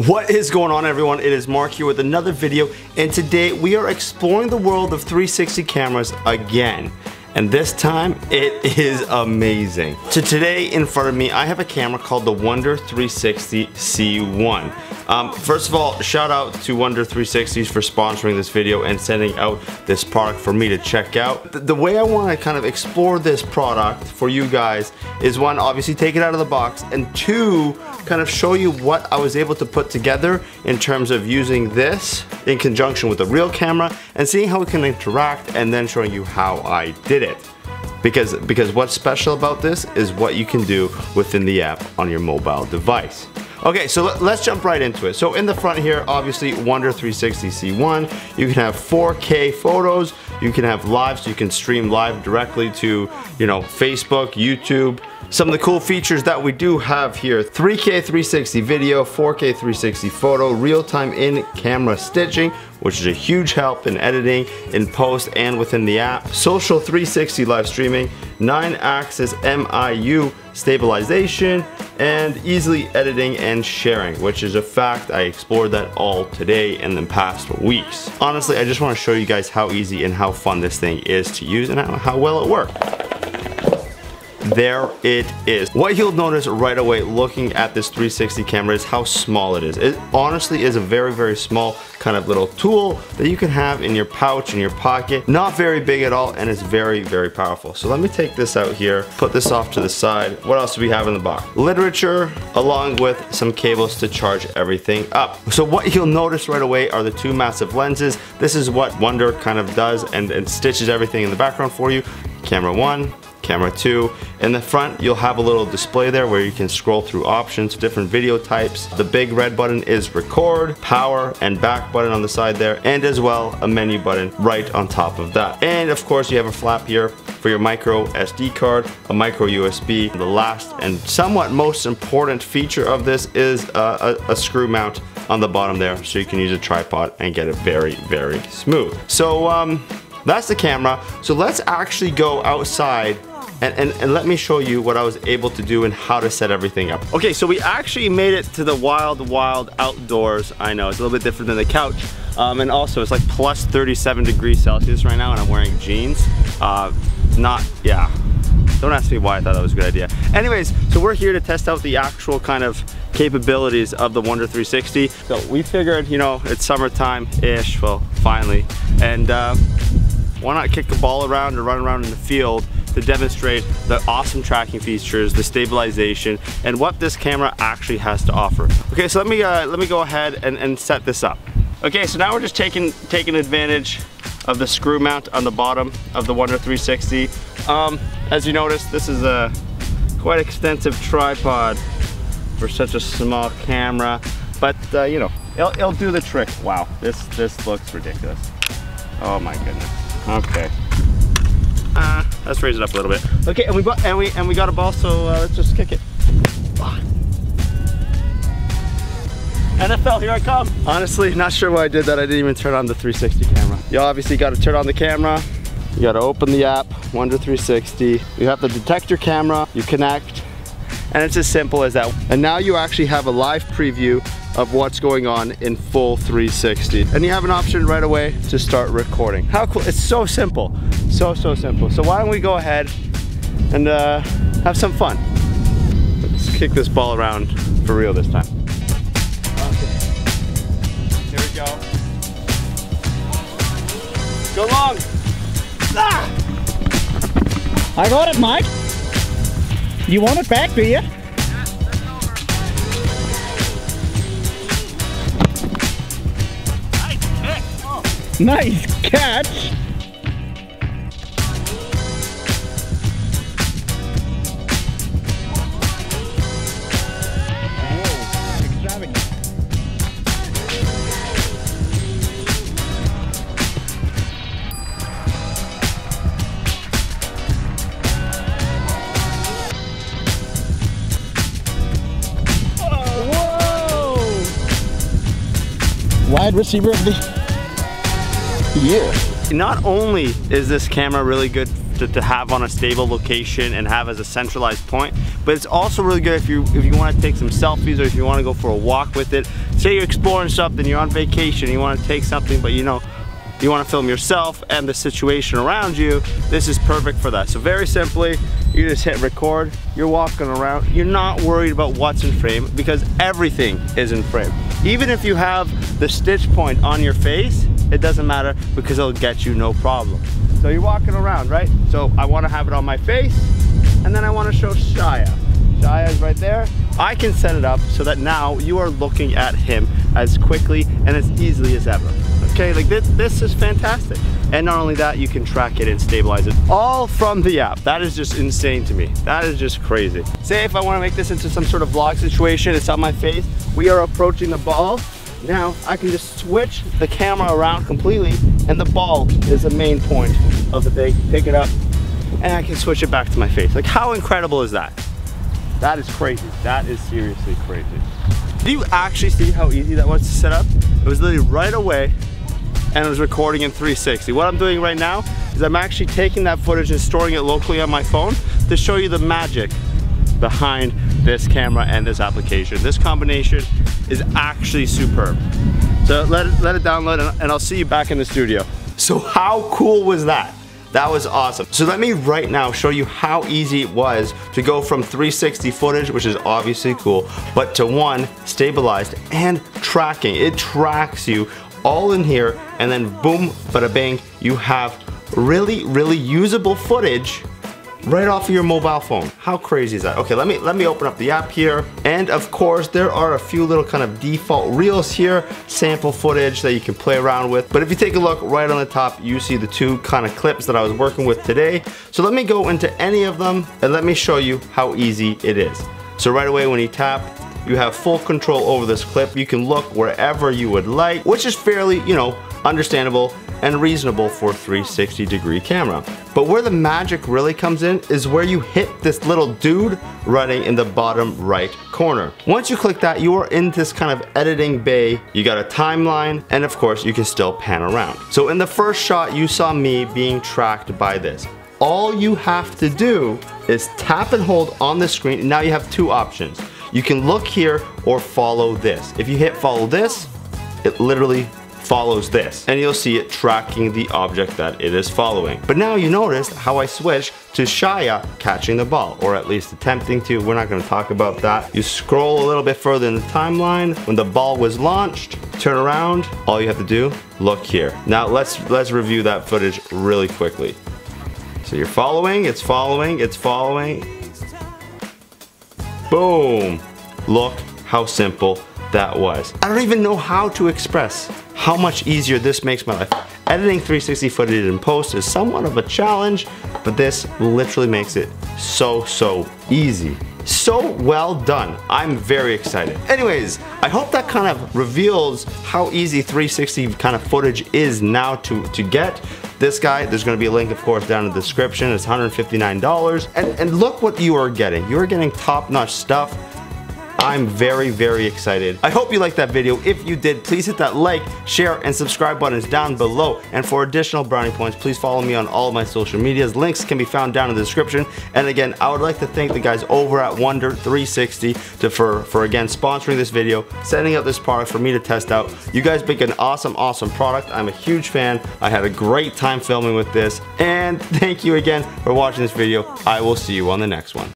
What is going on, everyone? It is Mark here with another video, and today we are exploring the world of 360 cameras again. And this time, it is amazing. So today in front of me, I have a camera called the Wunder360 C1. First of all, shout out to Wunder360 for sponsoring this video and sending out this product for me to check out. The way I want to kind of explore this product for you guys is, one, obviously take it out of the box, and two, kind of show you what I was able to put together in terms of using this in conjunction with a real camera and seeing how it can interact, and then showing you how I did it. Because what's special about this is what you can do within the app on your mobile device. Okay, so let's jump right into it. So in the front here, obviously Wunder360 C1, you can have 4K photos, you can have live, so you can stream live directly to, you know, Facebook, YouTube. Some of the cool features that we do have here: 3K 360 video, 4K 360 photo, real-time in-camera stitching, which is a huge help in editing, in post, and within the app. Social 360 live streaming, 9-axis MIU stabilization, and easily editing and sharing, which is a fact. I explored that all today and the past weeks. Honestly, I just want to show you guys how easy and how fun this thing is to use and how well it works. There it is. What you'll notice right away looking at this 360 camera is how small it is. It honestly is a very, very small kind of little tool that you can have in your pouch, in your pocket. Not very big at all, and it's very, very powerful. So let me take this out here, put this off to the side. What else do we have in the box? Literature, along with some cables to charge everything up. So what you'll notice right away are the two massive lenses. This is what Wunder kind of does and stitches everything in the background for you. Camera 1, camera 2. In the front, you'll have a little display there where you can scroll through options, different video types. The big red button is record, power, and back button on the side there, and as well a menu button right on top of that. And of course, you have a flap here for your micro SD card, a micro USB. The last and somewhat most important feature of this is a screw mount on the bottom there, so you can use a tripod and get it very, very smooth. So that's the camera. So let's actually go outside and let me show you what I was able to do and how to set everything up. Okay, so we actually made it to the wild, wild outdoors. I know, it's a little bit different than the couch. And also it's like plus 37 degrees Celsius right now, and I'm wearing jeans. Yeah. Don't ask me why I thought that was a good idea. Anyways, so we're here to test out the actual kind of capabilities of the Wunder360. So we figured, you know, it's summertime-ish, well, finally. And why not kick the ball around or run around in the field to demonstrate the awesome tracking features, the stabilization, and what this camera actually has to offer. Okay, so let me go ahead and set this up. Okay, so now we're just taking advantage of the screw mount on the bottom of the Wunder360. As you notice, this is a quite extensive tripod for such a small camera, but you know, it'll do the trick. Wow, this looks ridiculous. Oh my goodness. Okay. Let's raise it up a little bit. Okay, and we got a ball, so let's just kick it. NFL, here I come. Honestly, not sure why I did that. I didn't even turn on the 360 camera. You obviously got to turn on the camera. You got to open the app, Wunder360. You have to detect your camera, you connect, and it's as simple as that. And now you actually have a live preview of what's going on in full 360. And you have an option right away to start recording. How cool, it's so simple. So simple. So why don't we go ahead and have some fun. Let's kick this ball around for real this time. Okay. Here we go. Go long. Ah! I got it, Mike. You want it back, do you? Nice catch! Whoa, extravagant. Whoa! Wide receiver of the year. Not only is this camera really good to have on a stable location and have as a centralized point. But it's also really good if you want to take some selfies, or if you want to go for a walk with it. Say you're exploring something, you're on vacation, you want to take something, but you know, you want to film yourself and the situation around you, this is perfect for that. So very simply, you just hit record, you're walking around, you're not worried about what's in frame because everything is in frame. Even if you have the stitch point on your face, it doesn't matter because it'll get you no problem. So you're walking around, right? So I want to have it on my face, and then I want to show Shia. Shia is right there. I can set it up so that now you are looking at him as quickly and as easily as ever. Okay, like this is fantastic. And not only that, you can track it and stabilize it all from the app. That is just insane to me. That is just crazy. Say if I want to make this into some sort of vlog situation, it's on my face, we are approaching the ball. Now I can just switch the camera around completely, and the ball is the main point of the thing. Pick it up, and I can switch it back to my face. Like, how incredible is that? That is crazy. That is seriously crazy. Do you actually see how easy that was to set up? It was literally right away, and it was recording in 360. What I'm doing right now is I'm actually taking that footage and storing it locally on my phone to show you the magic behind this camera and this application. This combination is actually superb. So let it download, and I'll see you back in the studio. So how cool was that? That was awesome. So let me right now show you how easy it was to go from 360 footage, which is obviously cool, but to one, stabilized and tracking. It tracks you all in here, and then boom, bada bang, you have really, really usable footage right off of your mobile phone. How crazy is that? Okay, let me open up the app here. And of course, there are a few little kind of default reels here, sample footage that you can play around with. But if you take a look right on the top, you see the two kind of clips that I was working with today. So let me go into any of them and let me show you how easy it is. So right away when you tap, you have full control over this clip. You can look wherever you would like, which is fairly, you know, understandable and reasonable for a 360-degree camera. But where the magic really comes in is where you hit this little dude running in the bottom right corner. Once you click that, you are in this kind of editing bay. You got a timeline, and of course, you can still pan around. So in the first shot, you saw me being tracked by this. All you have to do is tap and hold on the screen, and now you have two options. You can look here or follow this. If you hit follow this, it literally follows this, and you'll see it tracking the object that it is following. But now you notice how I switched to Shia catching the ball, or at least attempting to. We're not going to talk about that. You scroll a little bit further in the timeline. When the ball was launched, turn around. All you have to do, look here. Now let's review that footage really quickly. So you're following, it's following, it's following. Boom! Look how simple that was. I don't even know how to express how much easier this makes my life. Editing 360 footage in post is somewhat of a challenge, but this literally makes it so easy. So well done. I'm very excited. Anyways, I hope that kind of reveals how easy 360 kind of footage is now to get. This guy, there's gonna be a link, of course, down in the description. It's $159. And look what you are getting. You are getting top-notch stuff. I'm very excited. I hope you liked that video. If you did, please hit that like, share, and subscribe buttons down below. And for additional brownie points, please follow me on all of my social medias. Links can be found down in the description. And again, I would like to thank the guys over at Wunder360 for again sponsoring this video, sending out this product for me to test out. You guys make an awesome product. I'm a huge fan. I had a great time filming with this. And thank you again for watching this video. I will see you on the next one.